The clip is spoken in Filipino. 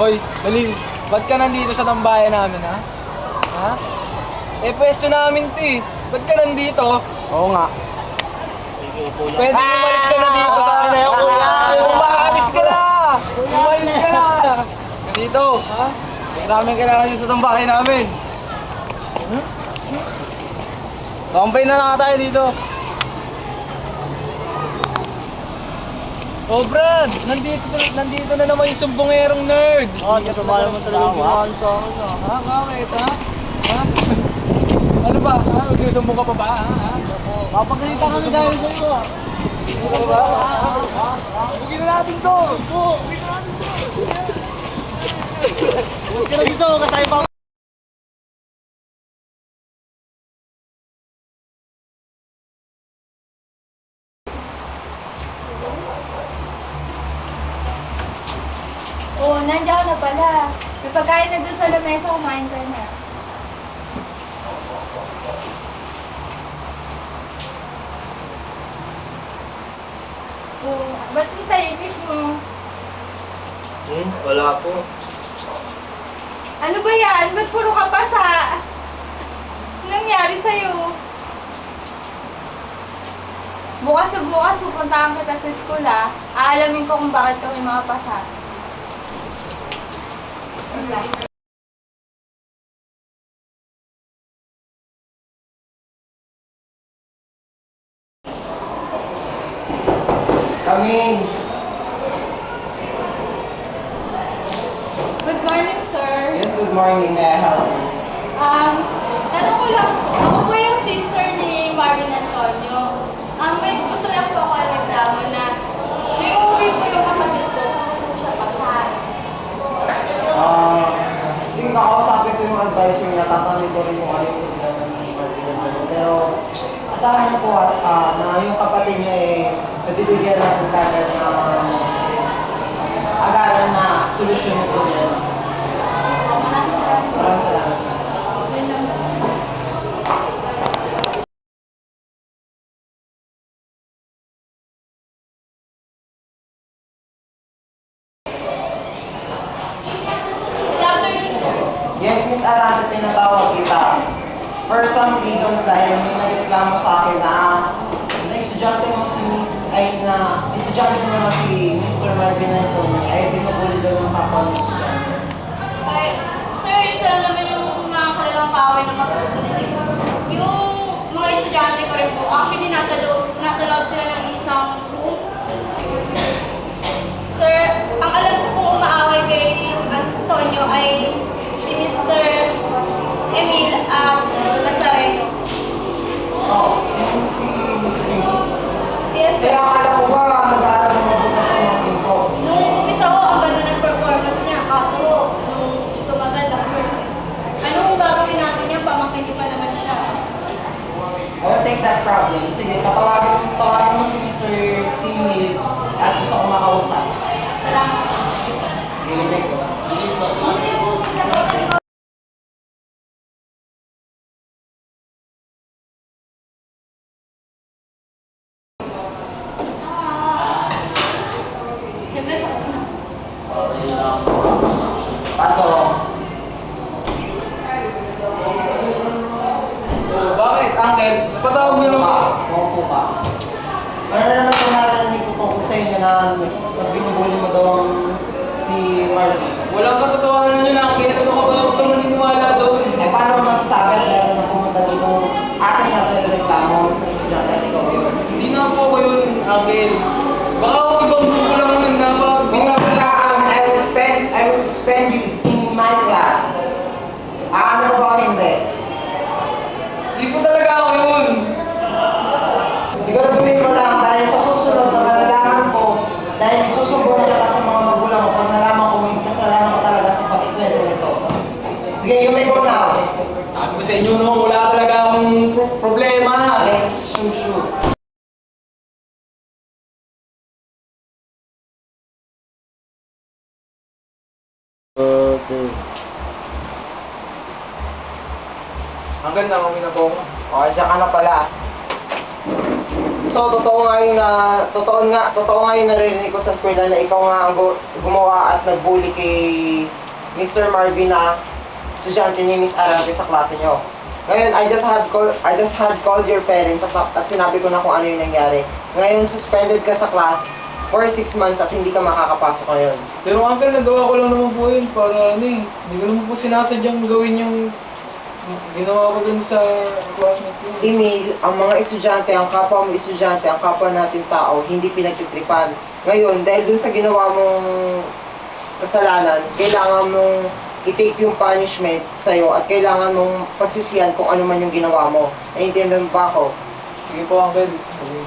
Hoy, dali. Ba't ka nandito sa tambayan namin, ha? Ha? Eh, pwesto namin to eh. Ba't ka nandito? Oo nga. Pwede umalis ka na dito sa akin. Umalis ka na! Umalis ka na! Dito, ha? Maraming kailangan nyo sa tambayan namin. Tambay na nga tayo dito. Oh, Brad! Nandito na naman yung sumbongerong nerd! Kasabay mo talaga yung ginawa sa akin, Ha? Bakit, ha? Ha? Ano ba? Ha? Magsusumbong ka pa ba? Ha? Papagalitan kami dahil sa iyo. Ano ba? Bugin na natin to! Bugin na natin to! Huwag ka na dito, kasaya pa. Oo, nandiyan ka na pala. May pagkain na doon sa lamesa, kumain ka na. Oo, ba't yung tahimik mo? Wala po. Ano ba yan? Ba't puro ka pasa? Anong nangyari sa'yo? Bukas na bukas, pupuntahan kita sa school, ha? Aalamin ko kung bakit kami mga pasa. Coming! Good morning, sir. Yes, good morning. May I help you? Tanong ko lang, ako po yung sister ni Marvin Antonio. May gusto lang po ako reklamo na may uuwi po yung kapatid ko, gusto siya pasahan. Sige, kakausapin ko yung advisor niya, tatanungin ko rin yung ano yung problema ng Martin. Pero, asahan niyo po na yung kapatid niya nabibigyan natin kagad ng agaran na solusyon yung problema. Maraming salamat. Yun lang. Good afternoon, sir. Yes, Miss Aranda, tinatawag kita. For some reasons, dahil may nagreklamo sa akin na estudyante mo si estudyante mo na si Mr. Marvin Antonio ay binubuli daw ng kapwa ng estudyante. Ay, sir, ito lang naman yung mga kalalang kaaway na magkukulit. Yung mga estudyante ko rin po, actually nasa loob sila ng isang room. Sir, ang alam ko pong umaaway kay Antonio ay si Mr. Emil Nazareno. Oo, si Miss Lee. Yes, sir. Kaya akala ko ba nag-aaral mo mabuti sa mga team ko? Nung umpisa ko, ang ganda ng performance niya. Kaso, nung tumagal ang first. Anong gagawin natin niya? Pamangkin niyo pa naman siya. I will take that problem. Sige, tawagin mo si Mr. Emil at gusto ko makausap. Salamat. Ilibig ko. Siyempre, Pasok. Bakit, Uncle? Patawag niyo naman. Maupo ka. Ano naman kung narinig ko tungkol sa inyo na binubuli mo daw si Marvin? Walang katotohanan yun, Uncle. Ano ka ba? Huwag kang maniniwala doon. Eh, paano mo masasabi dahil na pumunta dito atin na ito yung reklamo sa estudyante at ikaw yun? Hindi na po ako yun, Uncle. Baka ako ibang grupo lang yun na pag... I will suspend you in my class. Ano ba o hindi? Hindi po talaga ako yun. Siguraduhin mo lang dahil sa susunod na nalalaman ko dahil susumbong ka sa mga magulang mo pag nalaman ko may kasalanan ko talaga sa pakikwento nito. Sige, you may go now. Sabi ko sa inyo, no, wala talaga akong problema. Yes, sure. Uncle, nakawin na po ako. Okay, siya ka na pala. So, totoo nga yung narinig ko sa eskwela na ikaw nga ang gumawa at nagbully kay Mr. Marvin na estudyante ni Miss Arante sa klase nyo. Ngayon, I just had called your parents at sinabi ko na kung ano yung nangyari. Ngayon, suspended ka sa class for 6 months at hindi ka makakapasok ngayon. Pero uncle, nagawa ko lang naman po yun para hindi ko naman po sinasadyang gawin yung ginawa ko dun sa classmate ko. Email, ang mga estudyante, ang kapwa mo estudyante, ang kapwa natin tao, hindi pinagtitripan. Ngayon, dahil dun sa ginawa mong kasalanan, kailangan mong i-take yung punishment sa'yo at kailangan mong pagsisihan kung ano man yung ginawa mo. Naiintindihan mo ba ako? Sige po, uncle. Sige.